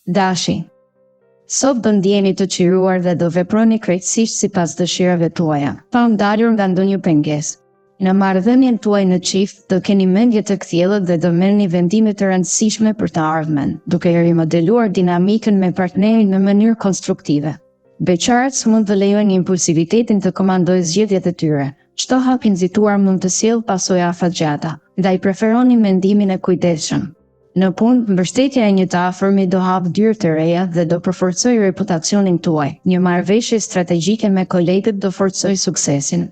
Dashi. Sot do ndjeni të qiruar dhe do veproni krejtësisht sipas dëshirave tuaja, pa u ndalur nga ndonjë pengesë. Në marrëdhënien tuaj në çift do keni mendje të kthjellët dhe do merrni vendime të rëndësishme për të ardhmen, duke rimodeluar dinamikën me partnerin në mënyrë konstruktive. Beqarët mund të lejojnë impulsivitetin të komandojë zgjedhjet e tyre. Çdo hap i nxituar mund të sjellë pasoja afatgjata, ndaj preferoni mendimin e kujdesshëm. Në punë, mbështetja e një të afërmit do hap dyrë të reja dhe do përforcojë reputacionin tuaj. Një marrëveshje strategjike me kolegët do forcojë suksesin.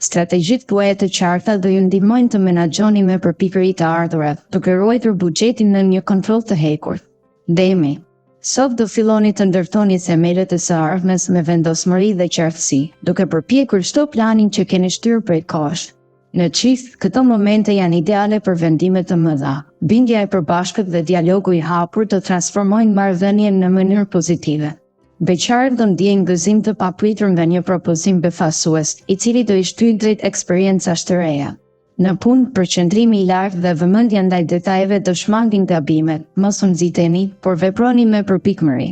Strategjitë tuaja të qarta do ju ndihmojnë të menaxhoni me përpikëri të ardhurat, duke ruajtur buxhetin në një kontroll të hekur. Demi. Sot do filloni të ndërtoni themelët e së ardhmes me vendosmëri dhe qartësi, duke përpjekur çdo planin që keni shtyrë prej kohësh. Në çift, këto momente janë ideale për vendime të mëdha. Bindja e përbashkët dhe dialogu i hapur do transformojnë marrëdhënien në mënyrë pozitive. Beqarët do ndjejnë gëzim të papritur nga një propozim befasues, i cili do i shtyjë drejt eksperiencash të reja. Në punë, përqendrimi i lartë dhe vëmendja ndaj detajeve do shmangin gabimet. Mos u nxiteni, por veproni me përpikmëri.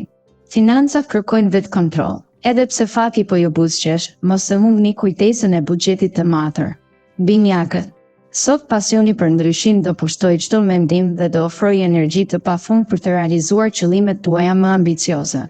Financat kërkojnë vetë kontroll. Edhe pse fati po ju buzëqesh, mos e humbni kujtesën e buxhetit të matër. Binjakët. Sot pasioni për ndryshim do pushtojë çdo mendim dhe do ofrojë energji të pafund për të realizuar qëllimet tuaja më ambicioze.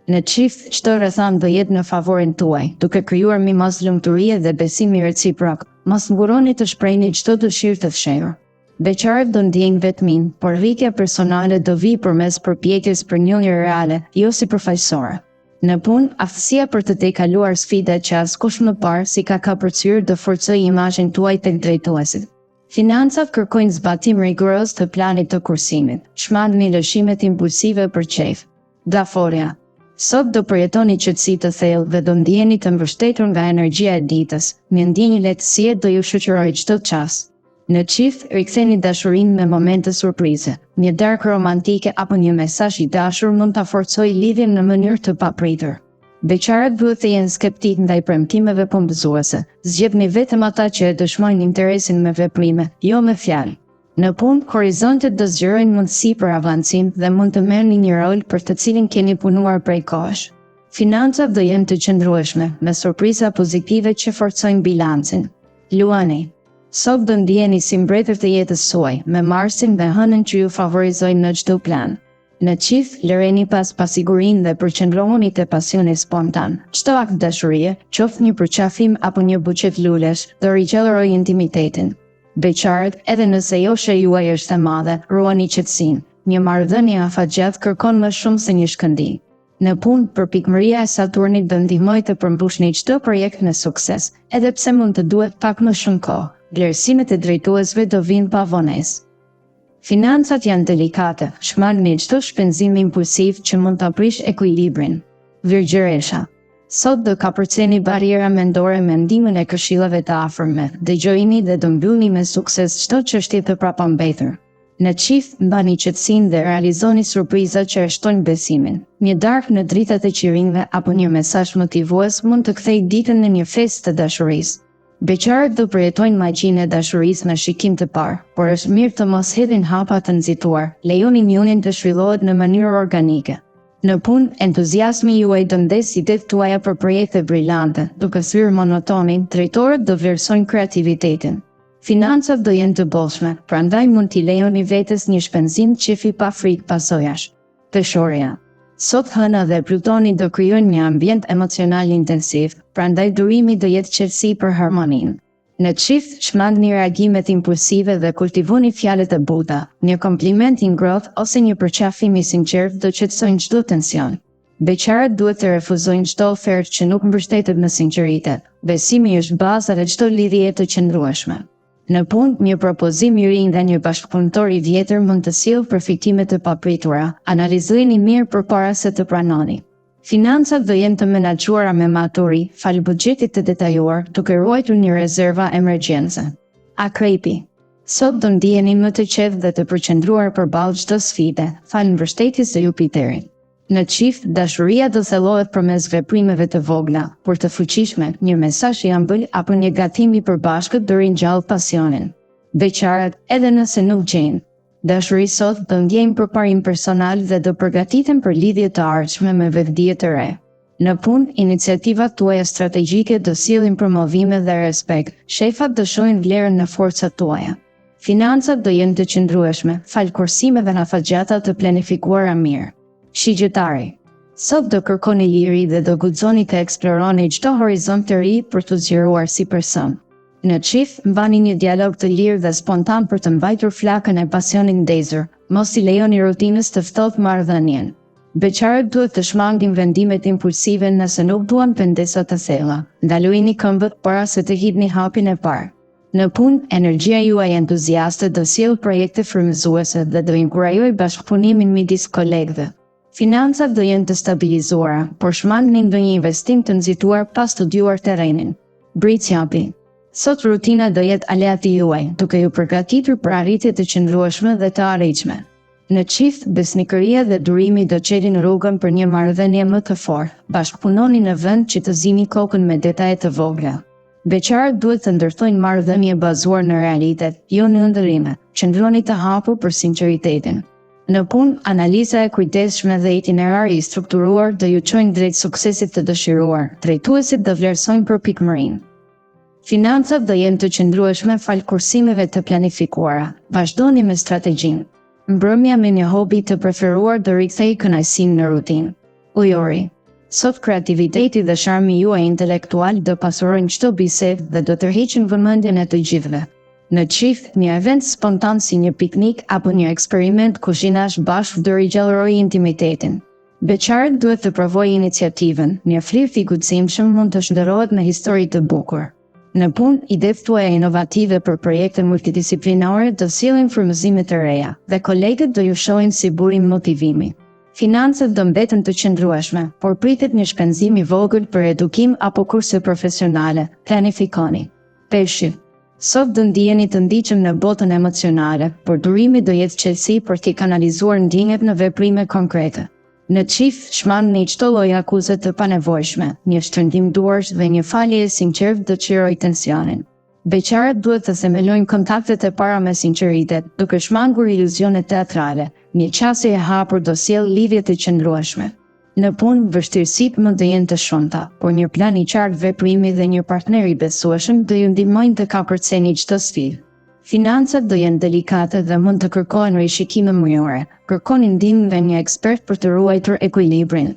Në çift, çdo rrethant do jetë në favorin tuaj, duke krijuar mimos lumturie dhe besimi reciprok. Mos nguroni të shprehni çdo dëshirë të fshehur. Beqarët do ndjejnë vetmin, por rritja personale do vijë përmes përpjekjes për njohje reale, jo sipërfaqësore. Në punë, aftësia për të tejkaluar sfidat që askush më parë si ka kapërcyer do forcojë imazhin tuaj tek drejtuesit. Financat kërkojnë zbatim rigoroz të planit të kursimit. Shmangni lëshimet impulsive për qejf. Daforia. Sot do përjetoni qetësi të thellë dhe do ndjeni të mbështetur nga energjia e ditës. Një ndjenjë lehtësie do ju shoqërojë çdo çast. Në çift, riktheni dashurinë me momente surprize. Një darkë romantike apo një mesazh i dashur mund ta forcojë lidhjen në mënyrë të papritur. Beqarët duhet të jenë skeptik ndaj premtimeve pompëzuese. Zgjedhni vetëm ata që e dëshmojnë interesin me veprime, jo me fjalë. Në punë, horizontet do zgjerojnë mundësi për avancim dhe mund të merrni një rol për të cilin keni punuar prej kohësh. Financat do jenë të qëndrueshme, me surpriza pozitive që forcojnë bilancin. Luani. Sot do ndjeni si mbretër të jetës suaj, me Marsin dhe hënën që ju favorizojnë në çdo plan. Në çift, lëreni pas pasigurinë dhe përqendrohuni te pasioni spontan. Çdo akt dashurie, qoftë një përqafim apo një buqet lulesh, do rigjallërojë intimitetin. Beqarët, edhe nëse josha juaj është e madhe, ruani qetësinë. Një marrëdhënie afatgjatë kërkon më shumë se një shkëndijë. Në punë, përpikmëria e Saturnit do ndihmojë të përmbushni çdo projekt me sukses, edhe pse mund të duhet pak më shumë kohë. Vlerësimet e drejtuesve do vinë pa vonesë. Financat janë delikate, shmangni çdo shpenzim impulsiv që mund ta prish ekuilibrin. Virgjëresha. Sot do kapërceni bariera mendore me ndihmën e këshillave të afërme. Dëgjojini dhe do mbyllni me sukses çdo çështje të prapambetur. Në çift, mbani qetësinë dhe realizoni surpriza që shtojnë besimin. Një darkë në dritat e qirinjve apo një mesazh motivues mund të kthejë ditën në një festë të dashurisë. Beqarët do përjetojnë magjinë e dashurisë në shikim të parë, por është mirë të mos hedhin hapa të nxituar. Lejoni njohjen të zhvillohet në mënyrë organike. Në punë, entuziazmi juaj do ndesë idetë tuaja për projekte brillante, duke thyrë monotonin, drejtorët do vlerësojnë kreativitetin. Financat do jenë të bollshme, prandaj mund t'i lejoni vetes një shpenzim qefi pa frikë pasojash. Peshorja. Sot hëna dhe Plutoni do krijojnë një ambient emocional intensiv, prandaj durimi do jetë qetësi për harmoninë. Në çift, shmangni reagimet impulsive dhe kultivoni fjalët e buta. Një kompliment i ngrohtë ose një përqafim i sinqert do qetësojnë çdo tension. Beqarët duhet të refuzojnë çdo ofertë që nuk mbështetet në sinqeritet. Besimi është baza e çdo lidhjeje të qëndrueshme. Në punë, një propozim i ri nga një bashkëpunëtor i vjetër mund të sjellë përfitime të papritura. Analizojeni mirë përpara se të pranoni. Financat do jenë të menaxhuara me maturi, falë buxhetit të detajuar, duke ruajtur një rezerva emergjence. Akrepi. Sot do ndiheni më të qetë dhe të përqendruar përballë çdo sfide, falë mbështetjes së Jupiterit. Në çift, dashuria do thellohet përmes veprimeve të vogla, por të fuqishme, një mesazh i ëmbël apo një gatim i përbashkët do ringjall pasionin. Beqarët, edhe nëse nuk gjejnë Dashuri sot do ndjejmë përparim personal dhe do përgatiten për lidhje të ardhshme me vetëdije të re. Në punë, iniciativat tuaja strategjike do sillin promovime dhe respekt. Shefat do shohin vlerën në forcat tuaja. Financat do jenë të qëndrueshme, fal kursimeve dhe afatgjata të planifikuara mirë. Shigjetari. Sot do kërkoni liri dhe do guxoni të eksploroni çdo horizont të ri për të zgjeruar si person. Në çift, mbani një dialog të lirë dhe spontan për të mbajtur flakën e pasionit ndezur. Mos i lejoni rutinës të ftohtë marrëdhënien. Beqarët duhet të shmangin vendimet impulsive nëse nuk duan pendesa të thella. Ndalojini këmbët para se të hidhni hapin e parë. Në punë, energjia juaj entuziaste do sjellë projekte frymëzuese dhe do inkurajojë bashkëpunimin midis kolegëve. Financat do jenë të stabilizuara, por shmangni ndonjë investim të nxituar pa studiuar terrenin. Britsjapi. Sot rutina do jetë aleati juaj, duke ju përgatitur për arritje të qëndrueshme dhe të arritshme. Në çift, besnikëria dhe durimi do çelin rrugën për një marrëdhënie më të fortë. Bashkëpunoni në vend që të zini kokën me detaje të vogla. Beqarët duhet të ndërtojnë marrëdhënie bazuar në realitet, jo në ëndërrime. Qëndroni të hapur për sinqeritetin. Në punë, analiza e kujdesshme dhe itinerari i strukturuar do ju çojnë drejt suksesit të dëshiruar. Drejtuesit do vlerësojnë përpikmërinë. Financat do jenë të qëndrueshme fal kursimeve të planifikuara. Vazhdoni me strategjinë. Mbrëmja me një hobi të preferuar do rikthejë kënaqësinë në rutinë. Ujori. Sot kreativiteti dhe sharmi juaj intelektual do pasurojnë çdo bisedë dhe do tërheqin vëmendjen e të gjithëve. Në çift, një event spontan si një piknik apo një eksperiment kuzhinash bashkë do rigjallërojë intimitetin. Beqarët duhet të provojë iniciativën, një flirt i guximshëm mund të shndërrohet me histori të bukur. Në punë, idetë tuaja inovative për projekte multidisiplinare do sjellin frymëzime të reja dhe kolegët do ju shohin si burim motivimi. Financat do mbeten të qëndrueshme, por pritet një shpenzim i vogël për edukim apo kurse profesionale. Planifikoni. Peshqi. Sot do ndiheni të ndiqëm në botën emocionale, por durimi do jetë qetësi për t'i kanalizuar ndjenjat në veprime konkrete. Në çift, shmangni çdo lloj akuze të panevojshme, një shtrëndim duarsh dhe një falje e sinqertë do çlirojë tensionin. Beqarët duhet të themelojnë kontaktet e para me sinqeritet, duke shmangur iluzione teatrale. Një qasje e hapur do sjellë lidhje të qëndrueshme. Në punë, vështirësitë mund të jenë të shumta, por një plan i qartë veprimi dhe një partner i besueshëm do ju ndihmojnë të kapërceni çdo sfidë. Financat do jenë delikate dhe mund të kërkohen rishikime mujore. Kërkoni ndihmën nga një ekspert për të ruajtur ekuilibrin.